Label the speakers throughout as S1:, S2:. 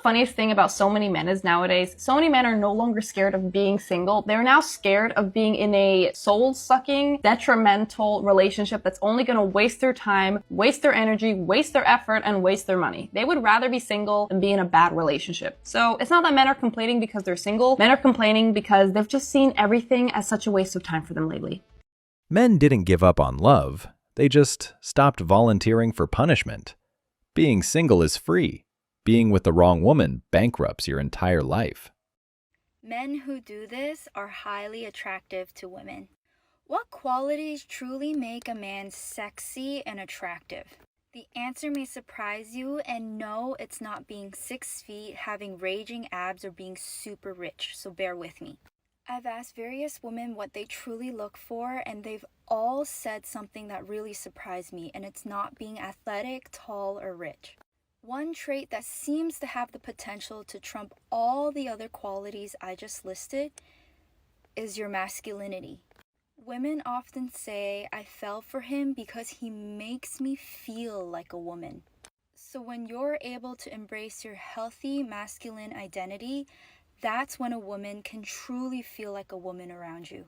S1: funniest thing about so many men is nowadays, so many men are no longer scared of being single. They're now scared of being in a soul-sucking, detrimental relationship that's only going to waste their time, waste their energy, waste their effort, and waste their money. They would rather be single than be in a bad relationship. So it's not that men are complaining because they're single. Men are complaining because they've just seen everything as such a waste of time for them lately.
S2: Men didn't give up on love. They just stopped volunteering for punishment. Being single is free. Being with the wrong woman bankrupts your entire life.
S3: Men who do this are highly attractive to women. What qualities truly make a man sexy and attractive? The answer may surprise you, and no, it's not being 6 feet, having raging abs, or being super rich, so bear with me. I've asked various women what they truly look for, and they've all said something that really surprised me, and it's not being athletic, tall, or rich. One trait that seems to have the potential to trump all the other qualities I just listed is your masculinity. Women often say, I fell for him because he makes me feel like a woman. So when you're able to embrace your healthy masculine identity, that's when a woman can truly feel like a woman around you.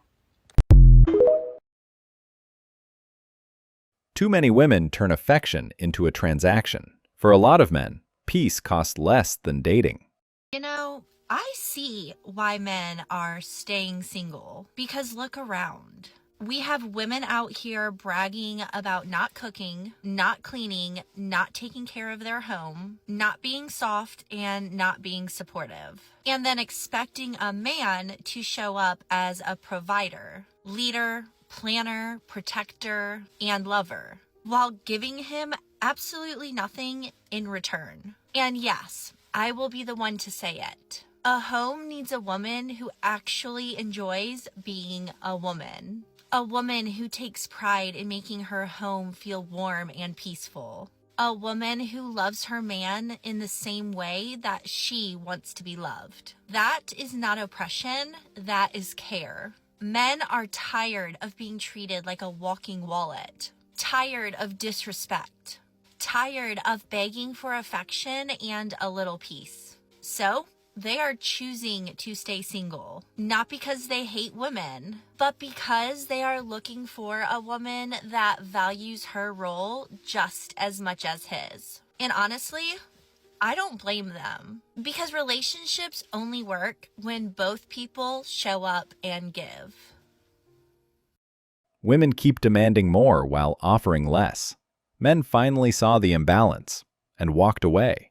S2: Too many women turn affection into a transaction. For a lot of men, peace costs less than dating.
S4: You know, I see why men are staying single, because look around. We have women out here bragging about not cooking, not cleaning, not taking care of their home, not being soft, and not being supportive. And then expecting a man to show up as a provider, leader, planner, protector, and lover, while giving him absolutely nothing in return. And yes, I will be the one to say it. A home needs a woman who actually enjoys being a woman. A woman who takes pride in making her home feel warm and peaceful. A woman who loves her man in the same way that she wants to be loved. That is not oppression, that is care. Men are tired of being treated like a walking wallet. Tired of disrespect. Tired of begging for affection and a little peace. So, they are choosing to stay single, not because they hate women, but because they are looking for a woman that values her role just as much as his. And honestly, I don't blame them, because relationships only work when both people show up and give.
S2: Women keep demanding more while offering less. Men finally saw the imbalance and walked away.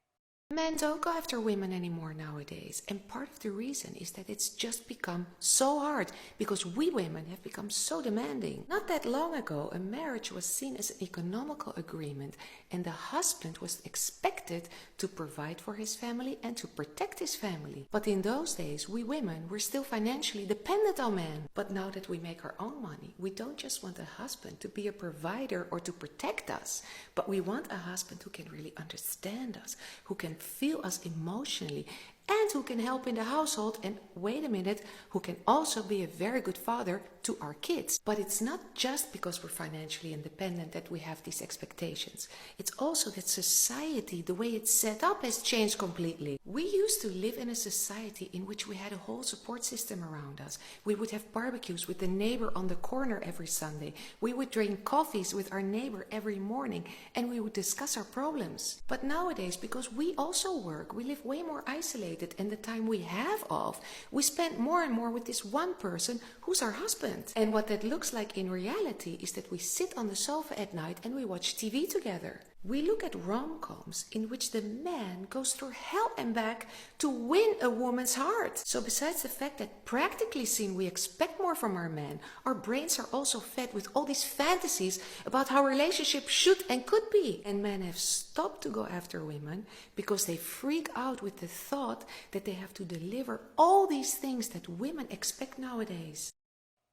S5: Men don't go after women anymore nowadays, and part of the reason is that it's just become so hard because we women have become so demanding. Not that long ago, a marriage was seen as an economical agreement, and the husband was expected to provide for his family and to protect his family. But in those days, we women were still financially dependent on men. But now that we make our own money, we don't just want a husband to be a provider or to protect us, but we want a husband who can really understand us, who can feel us emotionally, and who can help in the household, and wait a minute, who can also be a very good father to our kids. But it's not just because we're financially independent that we have these expectations. It's also that society, the way it's set up, has changed completely. We used to live in a society in which we had a whole support system around us. We would have barbecues with the neighbor on the corner every Sunday. We would drink coffees with our neighbor every morning, and we would discuss our problems. But nowadays, because we also work, we live way more isolated, and the time we have off, we spend more and more with this one person who's our husband. And what that looks like in reality is that we sit on the sofa at night and we watch TV together. We look at rom-coms in which the man goes through hell and back to win a woman's heart. So besides the fact that practically seen we expect more from our men, our brains are also fed with all these fantasies about how relationships should and could be. And men have stopped to go after women because they freak out with the thought that they have to deliver all these things that women expect nowadays.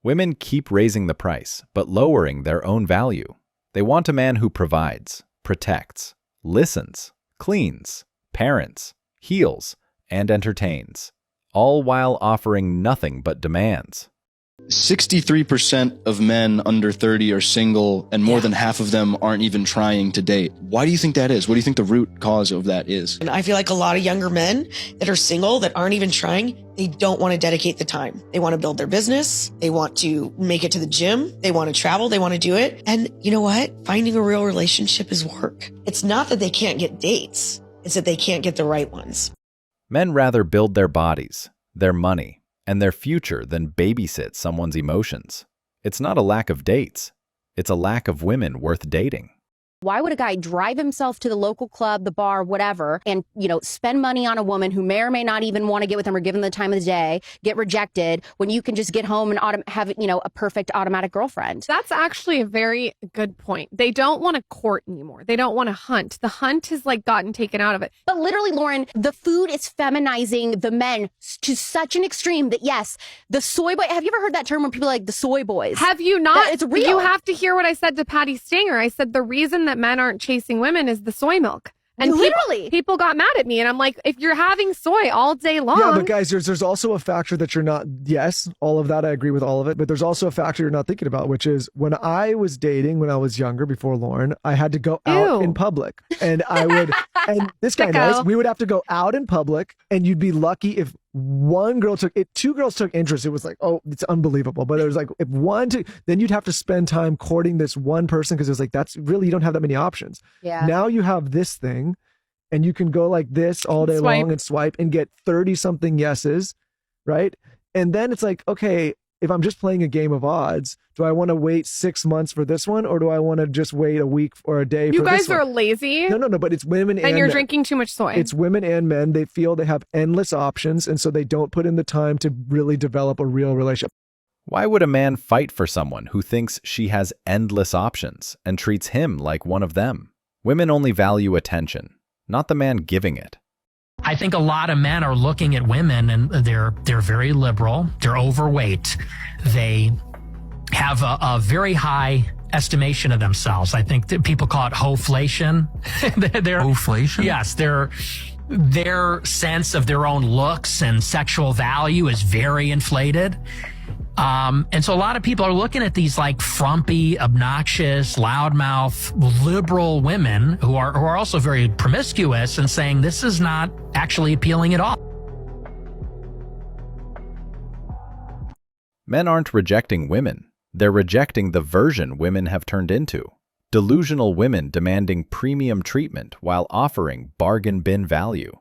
S2: Women keep raising the price, but lowering their own value. They want a man who provides, protects, listens, cleans, parents, heals, and entertains, all while offering nothing but demands.
S6: 63% of men under 30 are single, and more than half of them aren't even trying to date. Why do you think that is? What do you think the root cause of that is?
S7: And I feel like a lot of younger men that are single, that aren't even trying, they don't want to dedicate the time. They want to build their business. They want to make it to the gym. They want to travel. They want to do it. And you know what? Finding a real relationship is work. It's not that they can't get dates. It's that they can't get the right ones.
S2: Men rather build their bodies, their money, and their future than babysit someone's emotions. It's not a lack of dates. It's a lack of women worth dating.
S8: Why would a guy drive himself to the local club, the bar, whatever, and, spend money on a woman who may or may not even want to get with him or give him the time of the day, get rejected, when you can just get home and have, a perfect automatic girlfriend?
S9: That's actually a very good point. They don't want to court anymore. They don't want to hunt. The hunt has gotten taken out of it.
S8: But literally, Lauren, the food is feminizing the men to such an extreme that, yes, the soy boy. Have you ever heard that term when people are like the soy boys?
S9: Have you not?
S8: It's real.
S9: You have to hear what I said to Patty Stanger. I said the reason that men aren't chasing women is the soy milk. And
S8: literally,
S9: people got mad at me, and I'm like, if you're having soy all day long.
S10: Yeah, but guys, there's also a factor that you're not. Yes, all of that, I agree with all of it. But there's also a factor you're not thinking about, which is when I was dating, when I was younger, before Lauren, I had to go out in public, and I would, and this guy knows, we would have to go out in public, and you'd be lucky if one girl took it, two girls took interest. It was like, oh, it's unbelievable. But it was like, if one took, then you'd have to spend time courting this one person, because it was like, that's really, you don't have that many options.
S8: Yeah.
S10: Now you have this thing, and you can go like this all day long and swipe and get 30 something yeses, right? And then it's like, okay, if I'm just playing a game of odds, do I want to wait 6 months for this one, or do I want to just wait a week or a day for this one?
S9: You guys are lazy.
S10: No, but it's women and
S9: you're
S10: men.
S9: drinking too much soy.
S10: It's women and men. They feel they have endless options, and so they don't put in the time to really develop a real relationship.
S2: Why would a man fight for someone who thinks she has endless options and treats him like one of them? Women only value attention, not the man giving it.
S11: I think a lot of men are looking at women and they're very liberal. They're overweight. They have a very high estimation of themselves. I think that people call it hoflation. Hoflation? Yes, their sense of their own looks and sexual value is very inflated. And so a lot of people are looking at these frumpy, obnoxious, loudmouth, liberal women who are also very promiscuous and saying this is not actually appealing at all.
S2: Men aren't rejecting women. They're rejecting the version women have turned into. Delusional women demanding premium treatment while offering bargain bin value.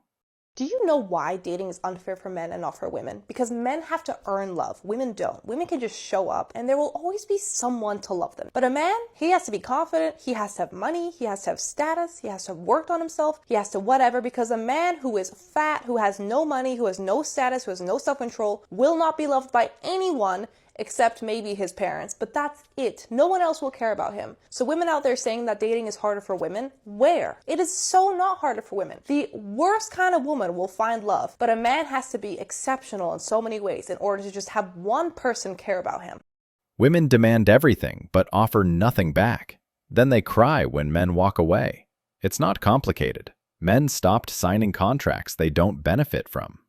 S12: Do you know why dating is unfair for men and not for women? Because men have to earn love. Women don't. Women can just show up and there will always be someone to love them. But a man, he has to be confident. He has to have money. He has to have status. He has to have worked on himself. He has to whatever, because a man who is fat, who has no money, who has no status, who has no self-control, will not be loved by anyone except maybe his parents, but that's it. No one else will care about him. So women out there saying that dating is harder for women, where? It is so not harder for women. The worst kind of woman will find love, but a man has to be exceptional in so many ways in order to just have one person care about him.
S2: Women demand everything but offer nothing back. Then they cry when men walk away. It's not complicated. Men stopped signing contracts they don't benefit from.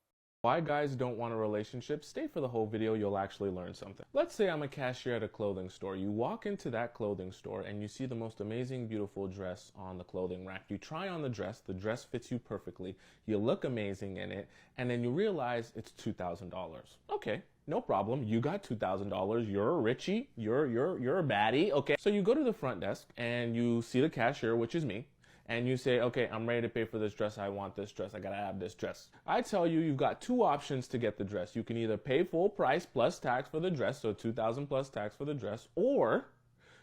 S13: Why guys don't want a relationship? Stay for the whole video, you'll actually learn something. Let's say I'm a cashier at a clothing store. You walk into that clothing store and you see the most amazing, beautiful dress on the clothing rack. You try on the dress fits you perfectly, you look amazing in it, and then you realize it's $2,000. Okay, no problem, you got $2,000, you're a richie, you're a baddie, okay. So you go to the front desk and you see the cashier, which is me, and you say, okay, I'm ready to pay for this dress. I want this dress. I gotta have this dress. I tell you, you've got two options to get the dress. You can either pay full price plus tax for the dress, so $2,000 plus tax for the dress, or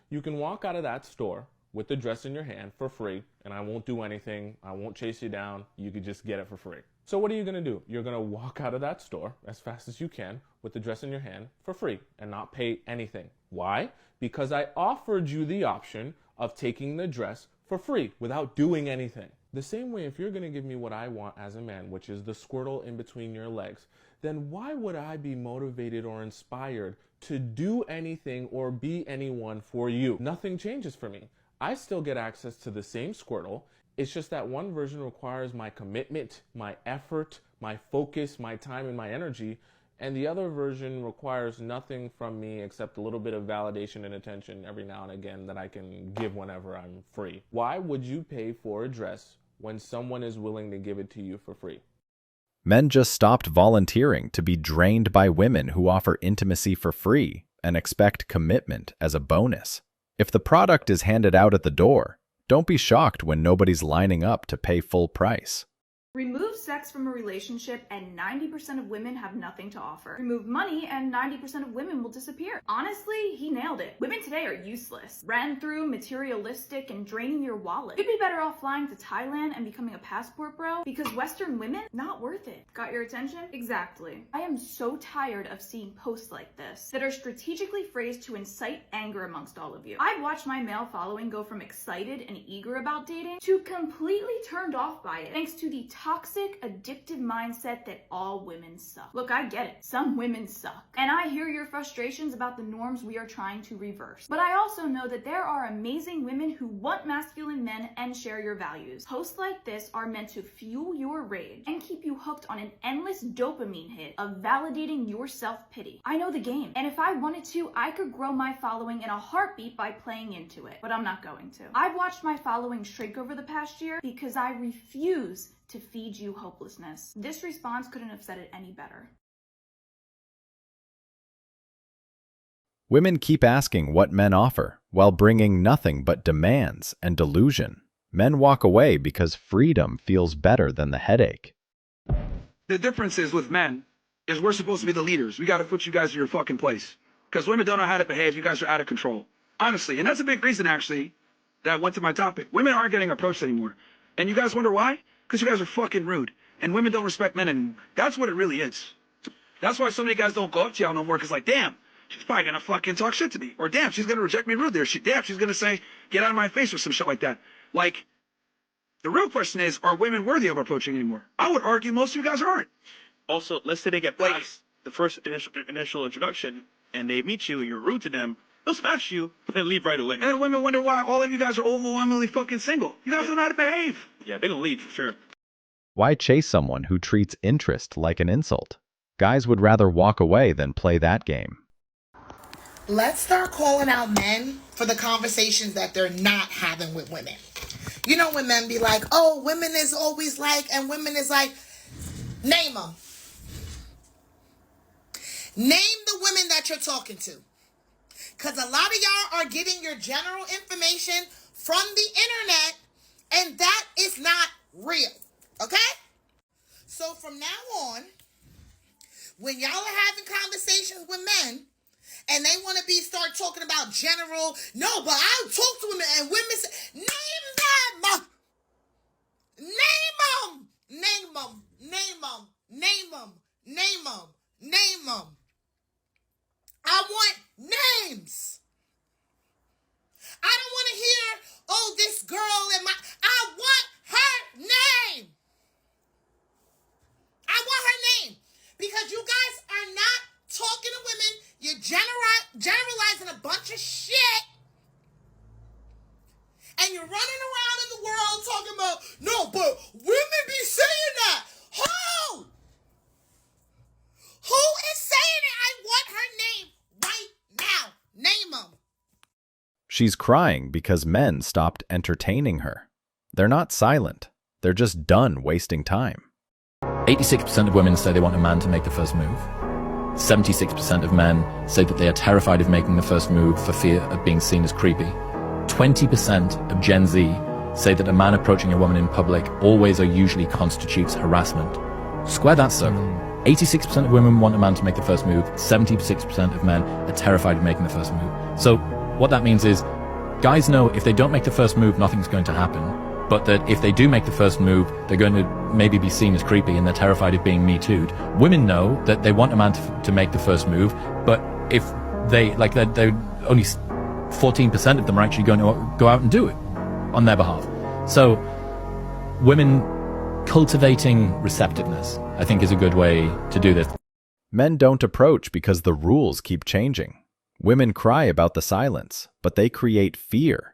S13: you can walk out of that store with the dress in your hand for free, and I won't do anything. I won't chase you down. You could just get it for free. So what are you gonna do? You're gonna walk out of that store as fast as you can with the dress in your hand for free and not pay anything. Why? Because I offered you the option of taking the dress for free without doing anything. The same way, if you're gonna give me what I want as a man, which is the squirtle in between your legs, then why would I be motivated or inspired to do anything or be anyone for you? Nothing changes for me. I still get access to the same squirtle. It's just that one version requires my commitment, my effort, my focus, my time, and my energy, And the other version requires nothing from me except a little bit of validation and attention every now and again that I can give whenever I'm free. Why would you pay for a dress when someone is willing to give it to you for free?
S2: Men just stopped volunteering to be drained by women who offer intimacy for free and expect commitment as a bonus. If the product is handed out at the door, don't be shocked when nobody's lining up to pay full price.
S14: Remove sex from a relationship and 90% of women have nothing to offer. Remove money and 90% of women will disappear. Honestly, he nailed it. Women today are useless. Ran through, materialistic, and draining your wallet. You'd be better off flying to Thailand and becoming a passport bro because Western women, not worth it. Got your attention? Exactly. I am so tired of seeing posts like this that are strategically phrased to incite anger amongst all of you. I've watched my male following go from excited and eager about dating to completely turned off by it thanks to the toxic, addictive mindset that all women suck. Look, I get it. Some women suck. And I hear your frustrations about the norms we are trying to reverse. But I also know that there are amazing women who want masculine men and share your values. Posts like this are meant to fuel your rage and keep you hooked on an endless dopamine hit of validating your self-pity. I know the game. And if I wanted to, I could grow my following in a heartbeat by playing into it. But I'm not going to. I've watched my following shrink over the past year because I refuse to feed you hopelessness. This response couldn't have said it any better.
S2: Women keep asking what men offer, while bringing nothing but demands and delusion. Men walk away because freedom feels better than the headache.
S15: The difference is with men, is we're supposed to be the leaders. We gotta put you guys in your fucking place. Because women don't know how to behave, you guys are out of control. Honestly, and that's a big reason actually, that went to my topic. Women aren't getting approached anymore. And you guys wonder why? Because you guys are fucking rude. And women don't respect men anymore. That's what it really is. That's why so many guys don't go up to y'all no more, because like, damn, she's probably gonna fucking talk shit to me. Or damn, she's gonna reject me rude there. Damn, she's gonna say, get out of my face or some shit like that. Like, the real question is, are women worthy of approaching anymore? I would argue most of you guys aren't.
S16: Also, let's say they get past the first initial introduction and they meet you and you're rude to them, they'll smash you and leave right away.
S15: And women wonder why all of you guys are overwhelmingly fucking single. You guys don't know how to behave.
S16: Yeah, they're gonna leave for sure.
S2: Why chase someone who treats interest like an insult? Guys would rather walk away than play that game.
S17: Let's start calling out men for the conversations that they're not having with women. You know when men be like, oh, women is always like, and women is like, name them. Name the women that you're talking to. Because a lot of y'all are getting your general information from the internet, and that is not real. Okay? So from now on, when y'all are having conversations with men, and they want to start talking about general, no, but I'll talk to women, and women say, name them! Name them! Name them! Name them! Name them! Name them! Name them! I want names! I don't want to hear, oh, this girl and my, I want her name! I want her name! Because you guys are not talking to women, you're generalizing a bunch of shit, and you're running around in the world talking about, no, but women be saying that. Who? Who is saying it? I want her name right now. Name them.
S2: She's crying because men stopped entertaining her. They're not silent. They're just done wasting time.
S18: 86% of women say they want a man to make the first move. 76% of men say that they are terrified of making the first move for fear of being seen as creepy. 20% of Gen Z say that a man approaching a woman in public always or usually constitutes harassment. Square that circle. 86% of women want a man to make the first move. 76% of men are terrified of making the first move. So what that means is guys know if they don't make the first move, nothing's going to happen. But that if they do make the first move, they're going to maybe be seen as creepy and they're terrified of being Me Too'd. Women know that they want a man to make the first move, but if they, like, they're only 14% of them are actually going to go out and do it on their behalf. So women cultivating receptiveness, I think, is a good way to do this.
S2: Men don't approach because the rules keep changing. Women cry about the silence, but they create fear.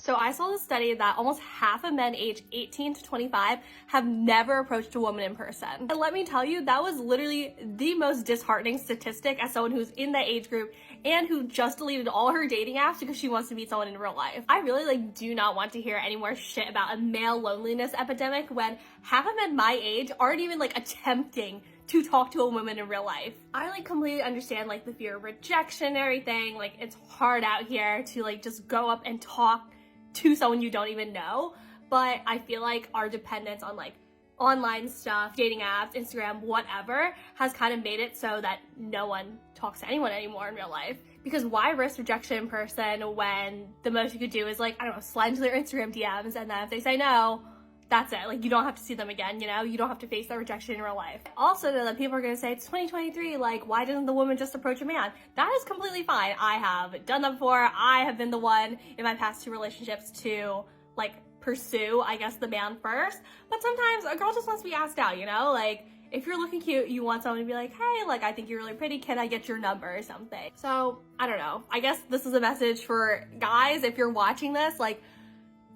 S19: So I saw this study that almost half of men aged 18 to 25 have never approached a woman in person. And let me tell you, that was literally the most disheartening statistic as someone who's in that age group and who just deleted all her dating apps because she wants to meet someone in real life. I really do not want to hear any more shit about a male loneliness epidemic when half of men my age aren't even attempting to talk to a woman in real life. I completely understand the fear of rejection and everything. It's hard out here to just go up and talk to someone you don't even know, but I feel our dependence on online stuff, dating apps, Instagram, whatever, has kind of made it so that no one talks to anyone anymore in real life. Because why risk rejection in person when the most you could do is I don't know, slide into their Instagram DMs, and then if they say no, that's it. You don't have to see them again, you don't have to face that rejection in real life. Also, though, that people are gonna say, it's 2023, why didn't the woman just approach a man? That is completely fine. I have done that before. I have been the one in my past 2 relationships to, pursue, I guess, the man first. But sometimes a girl just wants to be asked out, if you're looking cute, you want someone to be like, hey, I think you're really pretty, can I get your number or something? So, I don't know. I guess this is a message for guys, if you're watching this,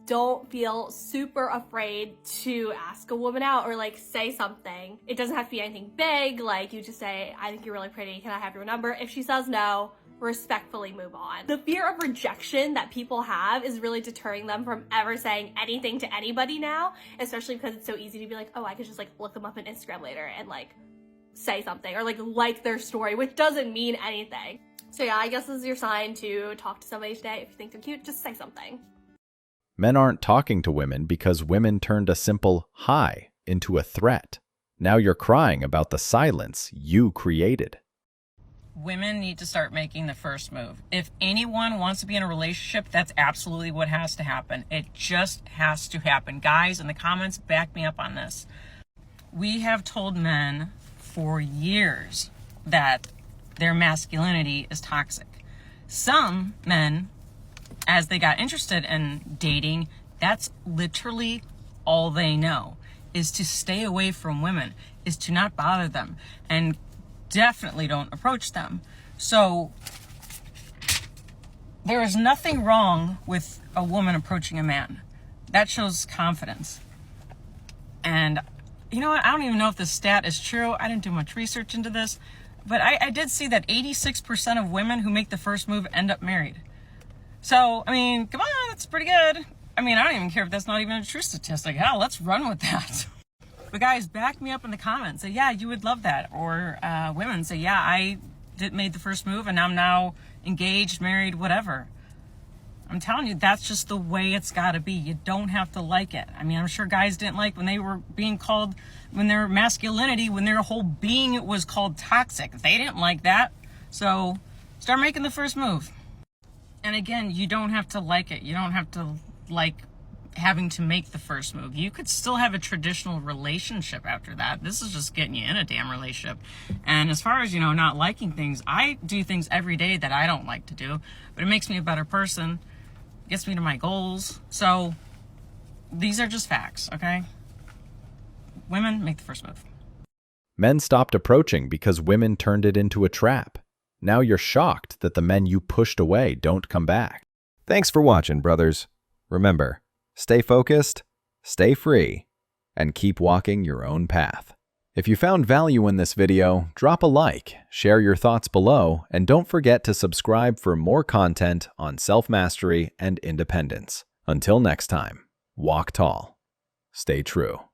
S19: don't feel super afraid to ask a woman out or say something. It doesn't have to be anything big. You just say, I think you're really pretty, can I have your number? If she says no, respectfully move on. The fear of rejection that people have is really deterring them from ever saying anything to anybody now, especially because it's so easy to be oh, I could just look them up on Instagram later and say something or like their story, which doesn't mean anything. So yeah, I guess this is your sign to talk to somebody today. If you think they're cute, just say something.
S2: Men aren't talking to women because women turned a simple hi into a threat. Now you're crying about the silence you created.
S20: Women need to start making the first move. If anyone wants to be in a relationship, that's absolutely what has to happen. It just has to happen. Guys in the comments, back me up on this. We have told men for years that their masculinity is toxic. Some men, as they got interested in dating, that's literally all they know, is to stay away from women, is to not bother them, and definitely don't approach them. So there is nothing wrong with a woman approaching a man. That shows confidence. And you know what? I don't even know if this stat is true. I didn't do much research into this, but I did see that 86% of women who make the first move end up married. So, I mean, come on, that's pretty good. I mean, I don't even care if that's not even a true statistic. Hell, let's run with that. But guys, back me up in the comments. Say, yeah, you would love that. Or women say, yeah, I made the first move and I'm now engaged, married, whatever. I'm telling you, that's just the way it's got to be. You don't have to like it. I mean, I'm sure guys didn't like when they were being called, when their masculinity, when their whole being was called toxic. They didn't like that. So start making the first move. And again, you don't have to like it. You don't have to like having to make the first move. You could still have a traditional relationship after that. This is just getting you in a damn relationship. And as far as, not liking things, I do things every day that I don't like to do, but it makes me a better person, gets me to my goals. So these are just facts, okay? Women, make the first move.
S2: Men stopped approaching because women turned it into a trap. Now you're shocked that the men you pushed away don't come back.
S21: Thanks for watching, brothers. Remember, stay focused, stay free, and keep walking your own path. If you found value in this video, drop a like, share your thoughts below, and don't forget to subscribe for more content on self-mastery and independence. Until next time, walk tall, stay true.